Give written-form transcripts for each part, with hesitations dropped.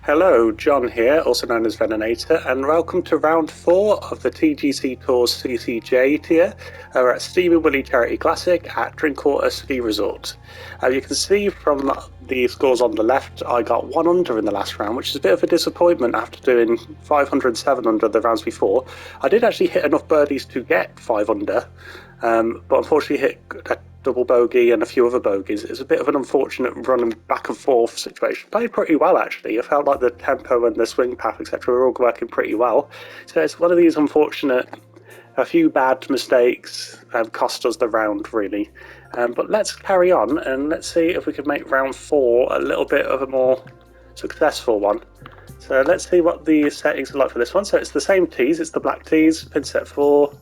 Hello, John here, also known as Veninator, and welcome to round 4 of the TGC Tours CCJ tier. We're at Steamin Willie Charity Classic at Drinkwater Ski Resort. You can see from the scores on the left, I got 1 under in the last round, which is a bit of a disappointment after doing 507 under the rounds before. I did actually hit enough birdies to get 5 under, but unfortunately hit a double bogey and a few other bogeys. It's a bit of an unfortunate running back and forth situation. Played pretty well actually. I felt like the tempo and the swing path, etc., were all working pretty well. So it's one of these unfortunate, a few bad mistakes cost us the round really. But let's carry on and let's see if we can make round 4 a little bit of a more successful one. So let's see what the settings are like for this one. So it's the same tees, it's the black tees, pin set 4.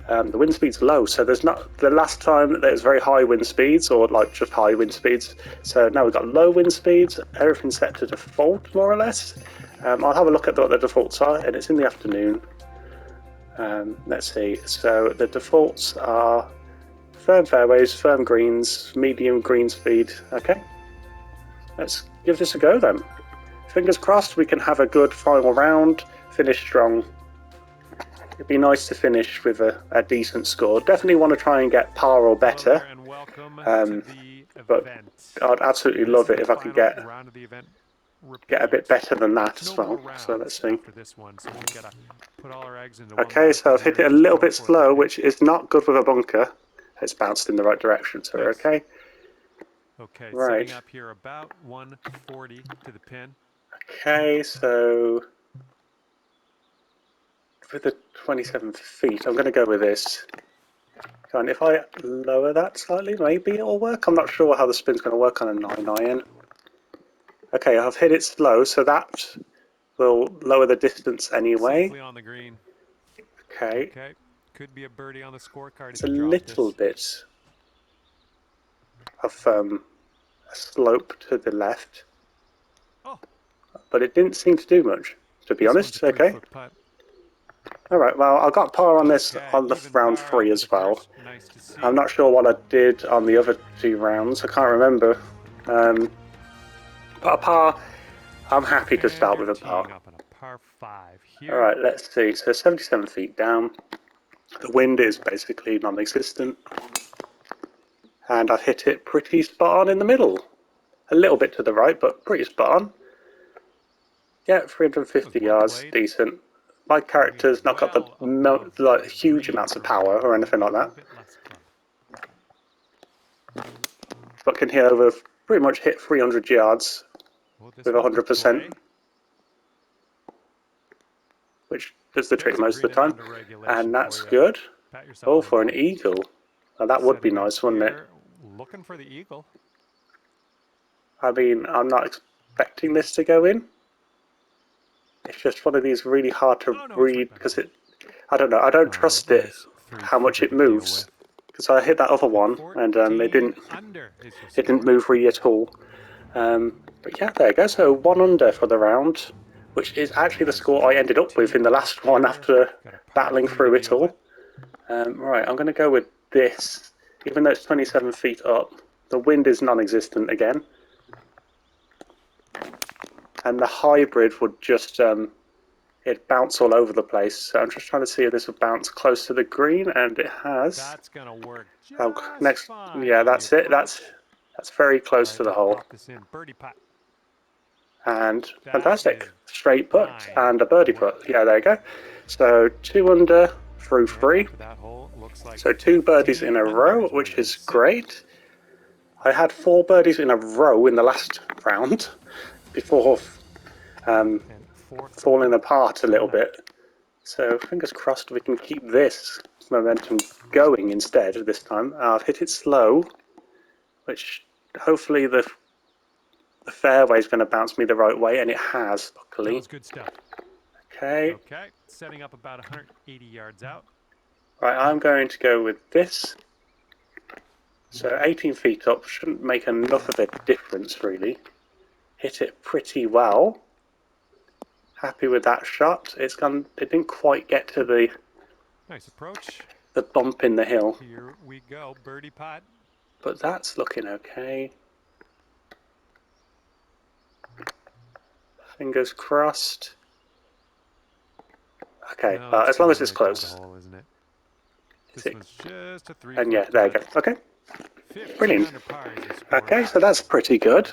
The wind speed's low, so there's not. The last time there was very high wind speeds, or like just high wind speeds. So now we've got low wind speeds. Everything's set to default, more or less. I'll have a look at what the defaults are, and it's in the afternoon. Let's see. So the defaults are firm fairways, firm greens, medium green speed. Okay, let's give this a go then. Fingers crossed we can have a good final round, finish strong. It'd be nice to finish with a decent score. Definitely want to try and get par or better, but I'd absolutely love it if I could get a bit better than that as well. So let's see. Okay, so I've hit it a little bit slow, which is not good with a bunker. It's bounced in the right direction, so we're okay. Okay, right. Setting up here about 140 to the pin. Okay, so with the 27 feet, I'm going to go with this. And if I lower that slightly, maybe it'll work. I'm not sure how the spin's going to work on a 9 iron. Okay, I've hit it slow, so that will lower the distance anyway. Safely on the green. Okay. Okay, could be a birdie on the scorecard. It's a little bit of a slope to the left, but it didn't seem to do much, to be honest. Okay. Alright, well, I got par on this on the round 3 as well. Nice to see. I'm not sure what I did on the other 2 rounds, I can't remember. But a par, I'm happy to start with a par. Alright, let's see, so 77 feet down. The wind is basically non-existent. And I've hit it pretty spot on in the middle. A little bit to the right, but pretty spot on. Yeah, 350 yards, decent. My character's not got the huge amounts of power or anything like that, but can hit over, pretty much hit 300 yards with 100%, which does the trick most of the time, and that's good. Oh, for an eagle. Now, that would be nice, wouldn't it? Looking for the eagle. I mean, I'm not expecting this to go in. It's just one of these really hard to read because I don't know, I don't trust it, how much it moves. Because I hit that other one and it didn't move really at all. But yeah, there you go. So 1 under for the round, which is actually the score I ended up with in the last one after battling through it all. Right, I'm going to go with this. Even though it's 27 feet up, the wind is non-existent again. And the hybrid would just it'd bounce all over the place. So I'm just trying to see if this will bounce close to the green, and it has. That's gonna work. Next, yeah, that's it. That's very close to the hole. Birdie putt. And fantastic, straight putt and a birdie putt. Yeah, there you go. So 2 under through 3. So 2 birdies in a row, which is great. I had 4 birdies in a row in the last round before falling apart a little bit. So fingers crossed we can keep this momentum going instead this time. I've hit it slow, which hopefully the fairway is going to bounce me the right way, and it has, luckily. That was good stuff. Okay. Okay, setting up about 180 yards out. Right, I'm going to go with this. So 18 feet up shouldn't make enough of a difference, really. Hit it pretty well. Happy with that shot. It didn't quite get to the nice approach. The bump in the hill. Here we go, birdie putt. But that's looking okay. Fingers crossed. Okay, No, as long as it's right by the close. hole, isn't it? Is This it? one's just a 3 And foot yeah, there you putt. go. Okay, 15 brilliant. under par is your score. Okay, so that's pretty good.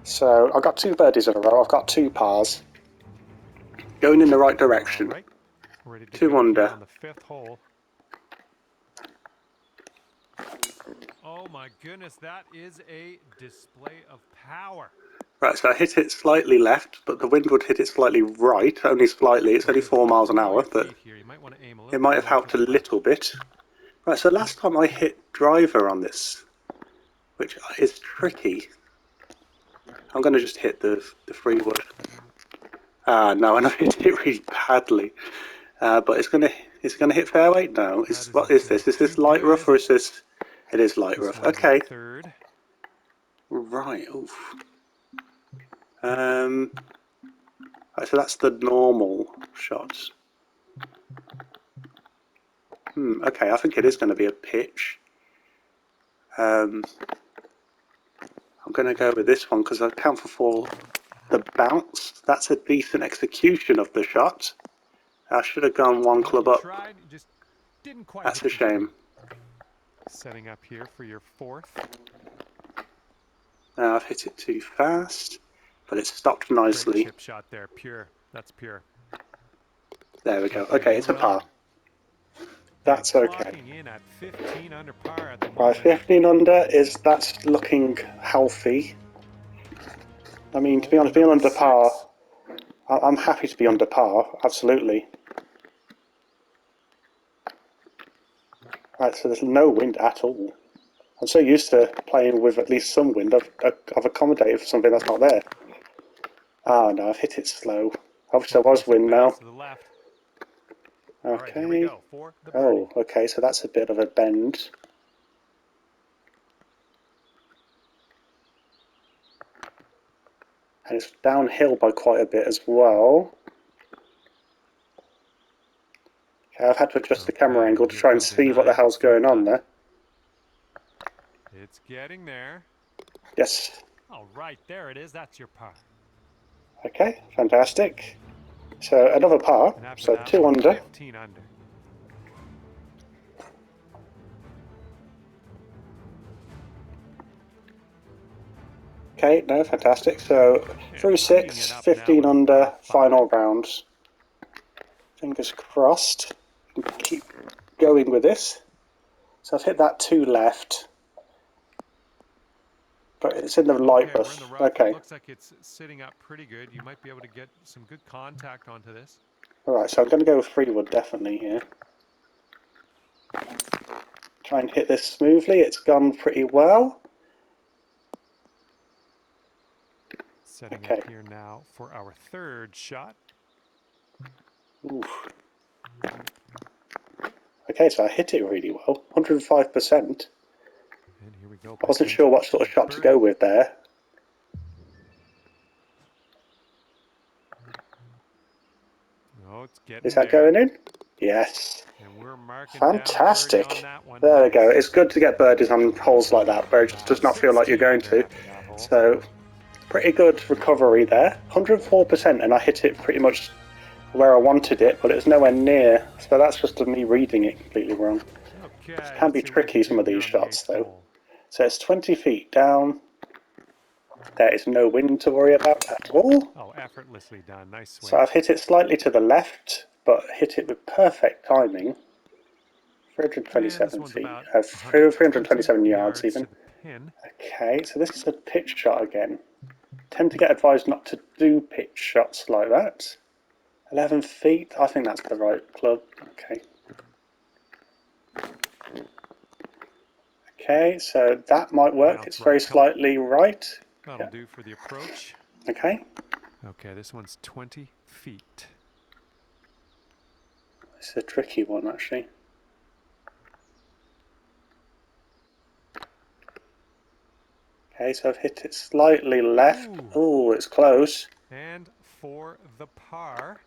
So I've got 2 birdies in a row. I've got 2 pars. Going in the right direction. All right, ready to 2 go here under. on the 5th hole. Oh my goodness, that is a display of power. Right, so I hit it slightly left, but the wind would hit it slightly right, only slightly. It's only 4 miles an hour, but you might want to aim a it little might bit have more helped to a the left. little bit. Right, so last time I hit driver on this, which is tricky. I'm going to just hit the free wood. Ah, no, and I hit it really badly. But it's going to hit fairway? No. What is this? Is this light rough or is this? It is light rough. Okay. Third. Right. Oof. Right, so that's the normal shots. Okay, I think it is going to be a pitch. I'm going to go with this one because I count for 4. The bounce. That's a decent execution of the shot. I should have gone 1 club up. Tried, just didn't quite. That's a shame. Setting up here for your 4th. I've hit it too fast, but it stopped nicely. Great chip shot there, pure. That's pure. There we go. Okay, it's a par. That's okay. In at 15 under par at the right, 15 under that's looking healthy. I mean, to be honest, being under par, I'm happy to be under par, absolutely. Right, so there's no wind at all. I'm so used to playing with at least some wind, I've accommodated for something that's not there. Ah, no, I've hit it slow. I wish there was wind now. Okay. Oh, okay, so that's a bit of a bend. And it's downhill by quite a bit as well. Okay, I've had to adjust the camera angle to try and see what the hell's going on there. It's getting there. Yes. Oh, right, there it is. That's your par. Okay, fantastic. So another par, so 2 under. 15 under. Okay, no, fantastic. So through 6, 15 under, final rounds. Fingers crossed. Keep going with this. So I've hit that 2 left. But it's in the light rough. Okay. Looks like it's sitting up pretty good. You might be able to get some good contact onto this. Alright, so I'm going to go with 3 wood definitely here. Try and hit this smoothly. It's gone pretty well. Setting up here now for our 3rd shot. Oof. Okay, so I hit it really well. 105%. And here we go. I wasn't sure what sort of shot to go with there. Oh, it's getting Is that going in? Yes. And we're marking fantastic. down on that one. There we go. It's good to get birdies on holes like that where it just does not feel like you're going to. So, pretty good recovery there. 104%, and I hit it pretty much where I wanted it, but it was nowhere near. So that's just me reading it completely wrong. Okay, it can be tricky, some of these shots, though. So it's 20 feet down. There is no wind to worry about at all. Oh, effortlessly done. Nice swing. So I've hit it slightly to the left, but hit it with perfect timing. 327 feet. 327 yards even. Okay, so this is a pitch shot again. Tend to get advised not to do pitch shots like that. 11 feet, I think that's the right club. Okay. Okay, so that might work. It's very slightly right. That'll do for the approach. Okay. Okay, this one's 20 feet. This is a tricky one, actually. Okay, so I've hit it slightly left. Oh, it's close. And for the par.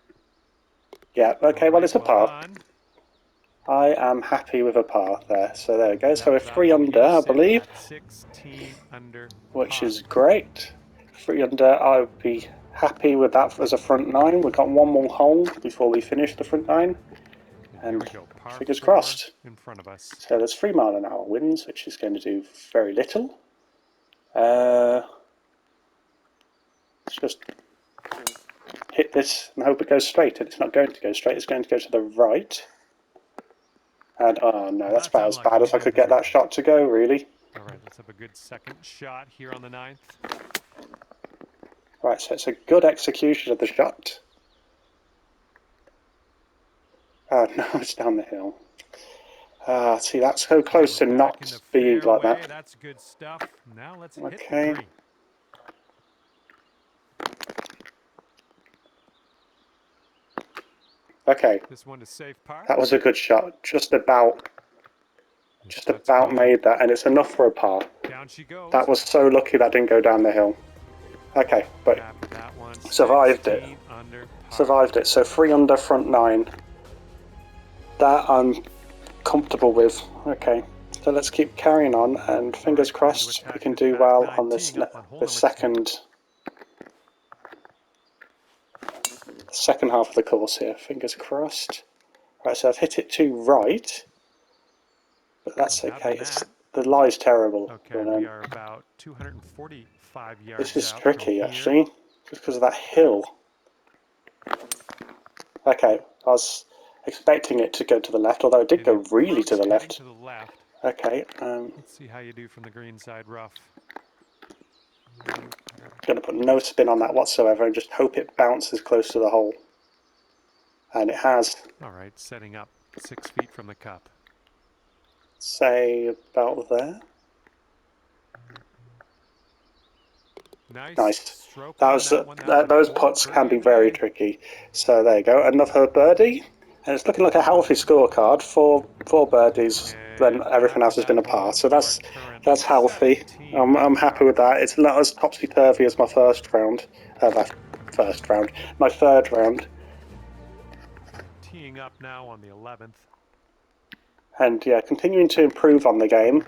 Yeah, okay, well, it's a par. I am happy with a par there. So there we go. So we're 3 under, I believe. 16 under. Which is great. 3 under, I would be Happy with that as a front nine. We've got one more hole before we finish the front nine. Here we go. Par Fingers 4 crossed. in front of us. So there's 3 mile an hour winds, which is going to do very little. Let's just hit this and hope it goes straight. And it's not going to go straight, it's going to go to the right. And oh no, that's about as bad as I could get that shot to go, really. Alright, let's have a good second shot here on the 9th. Right, so it's a good execution of the shot. Oh no, it's down the hill. See, that's so close to not being like that. That's good stuff. Now let's hit the Okay. green. Okay. This one is safe par. That was a good shot. Just about made that, and it's enough for a par. Down she goes. That was so lucky that didn't go down the hill. Okay, but that one, survived it. Survived it. So 3 under front 9. That I'm comfortable with. Okay, so let's keep carrying on, and fingers crossed we can do well on this second half of the course here. Fingers crossed. Right, so I've hit it to right, but that's okay. The lie's terrible. Okay, we are about 245 yards. This is tricky, actually, just because of that hill. Okay, I was expecting it to go to the left, although it did go really to the left. Okay. Let's see how you do from the green side rough. Going to put no spin on that whatsoever and just hope it bounces close to the hole. And it has. Alright, setting up 6 feet from the cup. Say about there. Nice. That was those putts can be very tricky. So there you go, another birdie, and it's looking like a healthy scorecard. Four birdies when everything else has been a par. So that's healthy. I'm happy with that. It's not as topsy turvy as my first round. My third round. Teeing up now on the 11th. And yeah, continuing to improve on the game.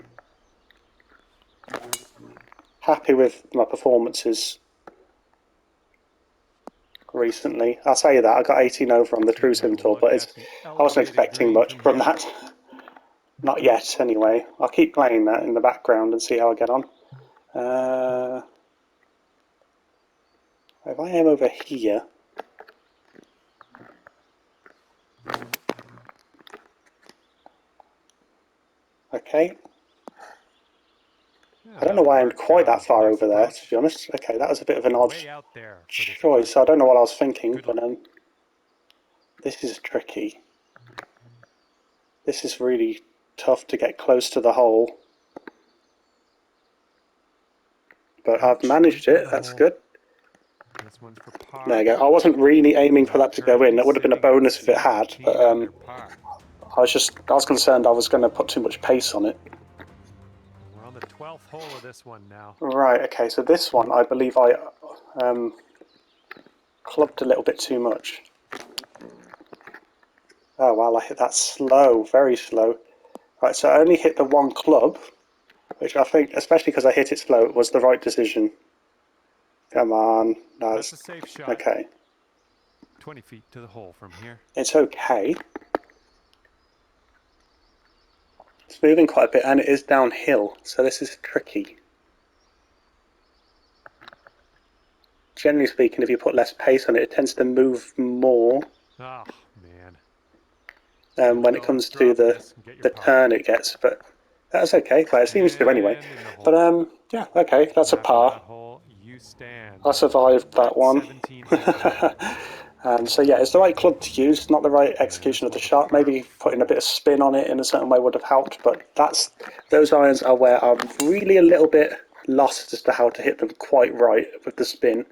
Happy with my performances recently. I'll say that I got 18 over on the True Sim Tour, but I wasn't expecting much from that. Not yet, anyway. I'll keep playing that in the background and see how I get on. If I am over here, okay. I don't know why I'm quite that far over there, to be honest. Okay, that was a bit of an odd choice. I don't know what I was thinking, but this is tricky. This is really tough to get close to the hole. But I've managed it, that's good. There you go. I wasn't really aiming for that to go in. That would have been a bonus if it had, but I was concerned I was going to put too much pace on it. We're on the 12th hole of this one now. Right, okay, so this one I believe I clubbed a little bit too much. Oh wow, I hit that slow, very slow. Right, so I only hit the one club, which I think, especially because I hit it slow, it was the right decision. Come on. No, that's a safe shot. Okay. 20 feet to the hole from here. It's okay. It's moving quite a bit, and it is downhill, so this is tricky. Generally speaking, if you put less pace on it, it tends to move more. Oh, man. When it comes to the turn it gets, but that's okay. Well, it seems to anyway. But yeah, okay, that's a par. I survived that one. So yeah, it's the right club to use, not the right execution of the shot. Maybe putting a bit of spin on it in a certain way would have helped, but those irons are where I'm really a little bit lost as to how to hit them quite right with the spin.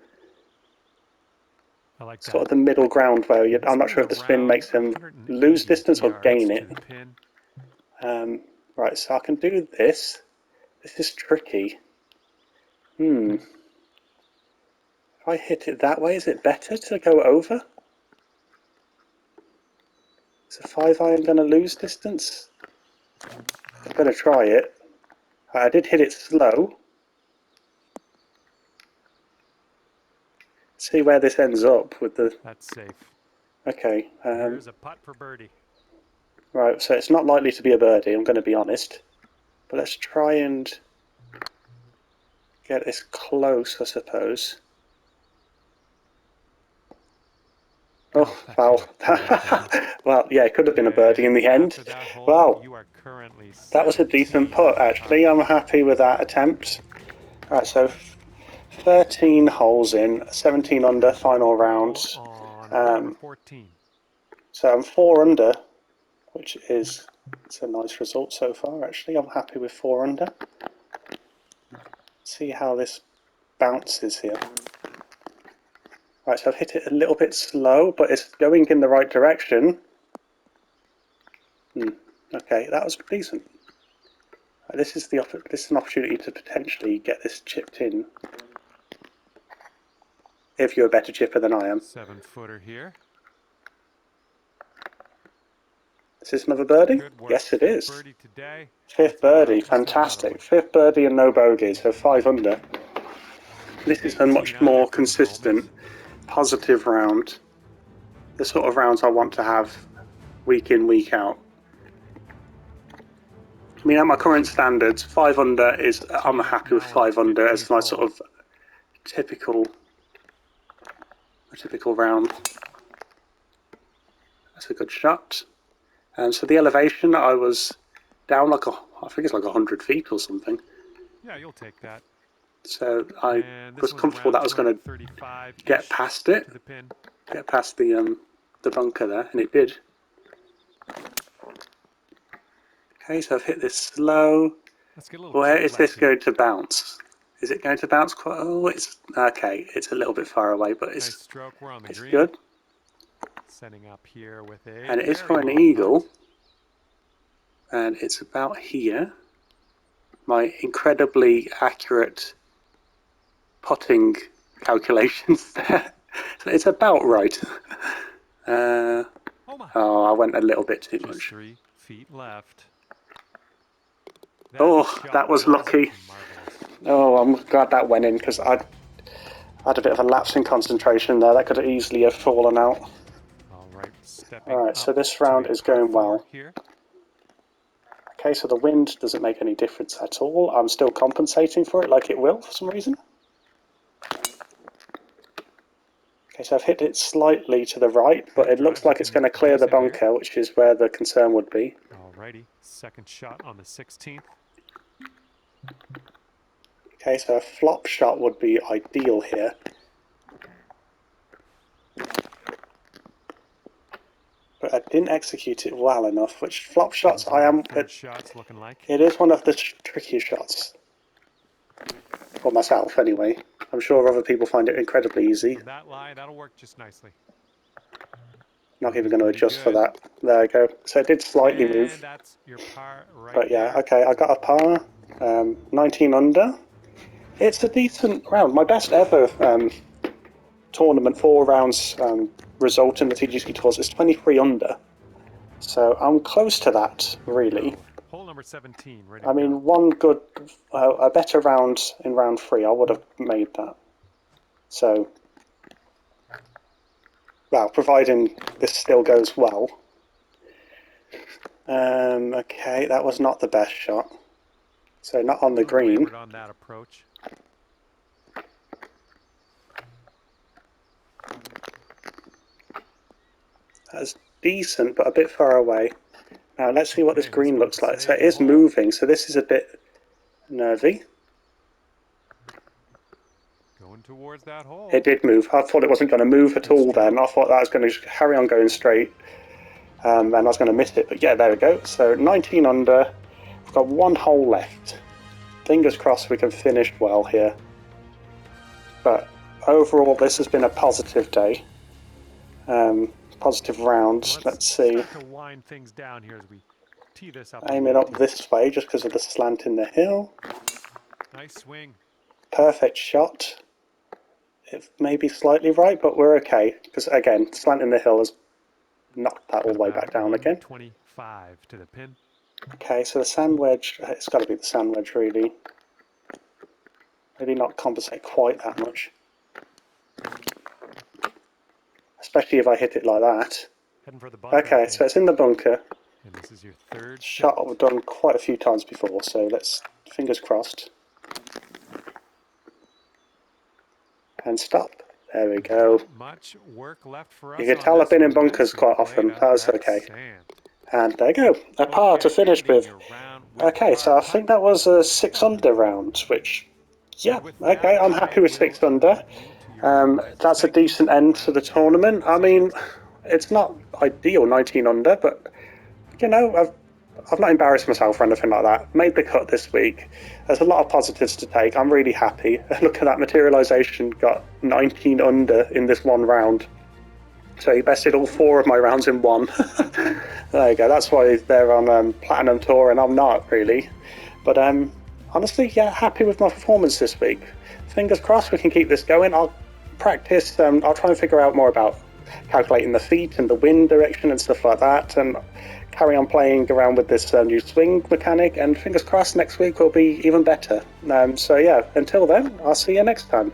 I like that. Sort of the middle ground where I'm not sure if the spin makes him lose distance or gain it. Right, so I can do this. This is tricky. If I hit it that way, is it better to go over? Is a 5-iron going to lose distance? I'm going to try it. I did hit it slow. see where this ends up with the... That's safe. Okay. Here's a putt for birdie. Right, so it's not likely to be a birdie, I'm going to be honest. But let's try and get this close, I suppose. Oh, wow. Well, yeah, it could have been a birdie in the end. Wow, you are currently that was a decent putt, actually. I'm happy with that attempt. Right, so 13 holes in, 17 under, final round. Number 14. So I'm 4 under, which is it's a nice result so far, actually. I'm happy with 4 under. See how this bounces here. Right, so I've hit it a little bit slow, but it's going in the right direction. Okay, that was decent. This is an opportunity to potentially get this chipped in. If you're a better chipper than I am. 7-footer here. Is this another birdie? Yes, it is. Birdie today. Fifth birdie, fantastic. Fifth birdie and no bogey, so 5 under. This is a much more consistent, positive round. The sort of rounds I want to have week in, week out. I mean, at my current standards, 5 under is, I'm happy with 5 under as my sort of typical round. That's a good shot. So the elevation, I was down like I think it's like 100 feet or something. Yeah, you'll take that. So I was comfortable that I was going to get past it, get past the bunker there, and it did. Okay, so I've hit this slow. Let's get a little Where is this going to bounce? Is it going to bounce quite? Oh, it's okay. It's a little bit far away, but it's nice stroke. We're on the green. Good. Setting up here with a and it is for an eagle, and it's about here. My incredibly accurate putting calculations there. So it's about right. I went a little bit too much. 3 feet left. That was lucky. Oh, I'm glad that went in because I had a bit of a lapse in concentration there. That could have easily have fallen out. Alright, so this round is going well. Okay, so the wind doesn't make any difference at all. I'm still compensating for it like it will for some reason. Okay, so I've hit it slightly to the right, but it looks like it's going to clear the bunker, which is where the concern would be. Alrighty, second shot on the 16th. Okay, so a flop shot would be ideal here. But I didn't execute it well enough, which flop shots it is one of the trickier shots. For myself, anyway. I'm sure other people find it incredibly easy. That lie, that'll work just nicely. Not even going to adjust for that. There we go. So it did slightly move. That's your par right but yeah, okay, I got a par. 19 under. It's a decent round. My best ever tournament 4 rounds result in the TGC tours is 23 under. So I'm close to that, really. Hole number 17. I mean, one good, a better round in round 3, I would have made that. So, well, providing this still goes well. Okay, that was not the best shot. So not on the green. On that approach. That's decent, but a bit far away. Now let's see what this green looks like. So it is moving, so this is a bit nervy. Going towards that hole. It did move. I thought it wasn't going to move at all then. I thought that was going to carry on going straight. And I was going to miss it. But yeah, there we go. So 19 under. We've got 1 hole left. Fingers crossed we can finish well here. But overall, this has been a positive day. Positive round. Let's see. To wind things down here as we tee this up. Aim it up this way just because of the slant in the hill. Nice swing. Perfect shot. It may be slightly right, but we're okay. Because again, slant in the hill has knocked that all the way back down again. 25 to the pin. Okay, so the sand wedge, it's got to be the sand wedge really. Maybe not compensate quite that much. especially if I hit it like that. Heading for the bunker. Okay, so it's in the bunker. And this is your third Shot I've done quite a few times before, so let's, fingers crossed. And stop. There we go. Much work left for us. You can tell I've been in bunkers quite often. That's okay. And there you go. A par to finish with. Okay, so I think that was a 6 under round, which, yeah, okay, I'm happy with 6 under. That's a decent end to the tournament. I mean, it's not ideal 19 under, but, you know, I've not embarrassed myself or anything like that. Made the cut this week. There's a lot of positives to take. I'm really happy. Look at that, Materialization got 19 under in this one round. So he bested all 4 of my rounds in one. There you go. That's why they're on Platinum Tour and I'm not, really. But honestly, yeah, happy with my performance this week. Fingers crossed we can keep this going. I'll practice. I'll try and figure out more about calculating the feet and the wind direction and stuff like that, and carry on playing around with this new swing mechanic, and fingers crossed next week will be even better. So yeah, until then, I'll see you next time.